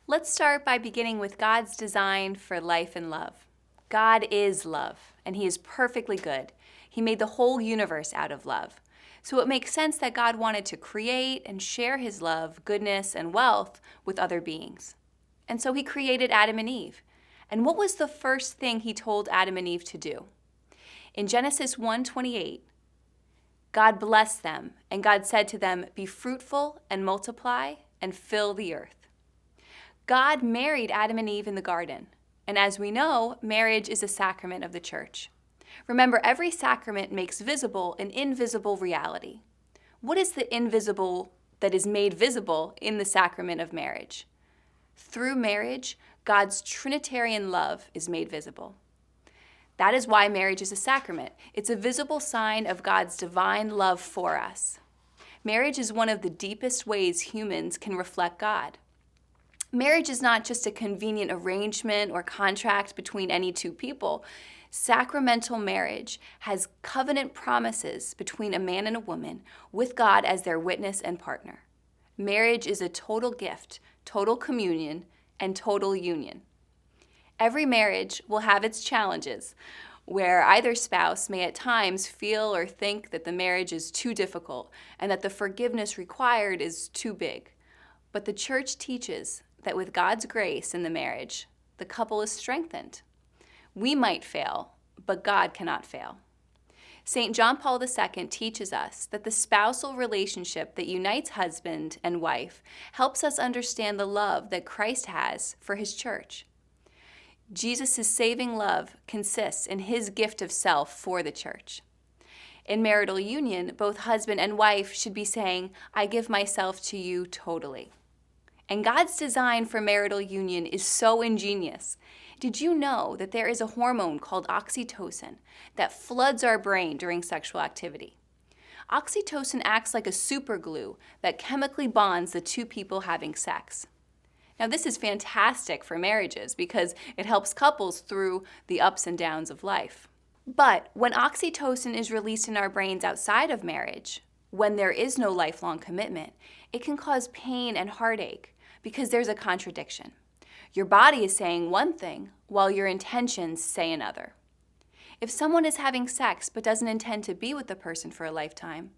Let's start by beginning with God's design for life and love. God is love, and He is perfectly good. He made the whole universe out of love. So it makes sense that God wanted to create and share His love, goodness, and wealth with other beings. And so He created Adam and Eve. And what was the first thing He told Adam and Eve to do? In Genesis 1:28, God blessed them, and God said to them, "Be fruitful and multiply and fill the earth." God married Adam and Eve in the garden. And as we know, marriage is a sacrament of the church. Remember, every sacrament makes visible an invisible reality. What is the invisible that is made visible in the sacrament of marriage? Through marriage, God's Trinitarian love is made visible. That is why marriage is a sacrament. It's a visible sign of God's divine love for us. Marriage is one of the deepest ways humans can reflect God. Marriage is not just a convenient arrangement or contract between any two people. Sacramental marriage has covenant promises between a man and a woman with God as their witness and partner. Marriage is a total gift, total communion, and total union. Every marriage will have its challenges, where either spouse may at times feel or think that the marriage is too difficult and that the forgiveness required is too big. But the church teaches that with God's grace in the marriage, the couple is strengthened. We might fail, but God cannot fail. St. John Paul II teaches us that the spousal relationship that unites husband and wife helps us understand the love that Christ has for His church. Jesus' saving love consists in His gift of self for the church. In marital union, both husband and wife should be saying, "I give myself to you totally." And God's design for marital union is so ingenious. Did you know that there is a hormone called oxytocin that floods our brain during sexual activity? Oxytocin acts like a superglue that chemically bonds the two people having sex. Now, this is fantastic for marriages because it helps couples through the ups and downs of life. But when oxytocin is released in our brains outside of marriage, when there is no lifelong commitment, it can cause pain and heartache because there's a contradiction. Your body is saying one thing while your intentions say another. If someone is having sex but doesn't intend to be with the person for a lifetime,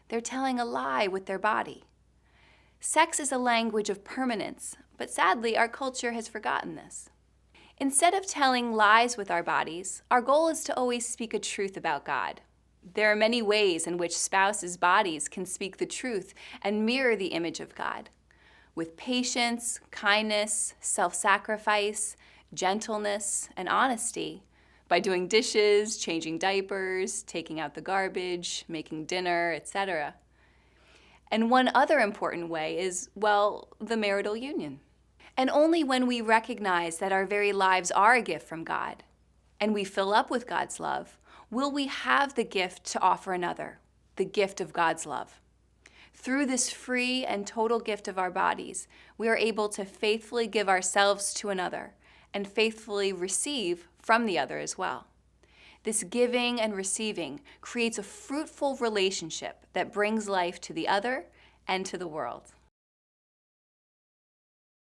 they're telling a lie with their body. Sex is a language of permanence, but sadly, our culture has forgotten this. Instead of telling lies with our bodies, our goal is to always speak a truth about God. There are many ways in which spouses' bodies can speak the truth and mirror the image of God. With patience, kindness, self-sacrifice, gentleness, and honesty, by doing dishes, changing diapers, taking out the garbage, making dinner, etc. And one other important way is, well, the marital union. And only when we recognize that our very lives are a gift from God, and we fill up with God's love, will we have the gift to offer another, the gift of God's love. Through this free and total gift of our bodies, we are able to faithfully give ourselves to another and faithfully receive from the other as well. This giving and receiving creates a fruitful relationship that brings life to the other and to the world.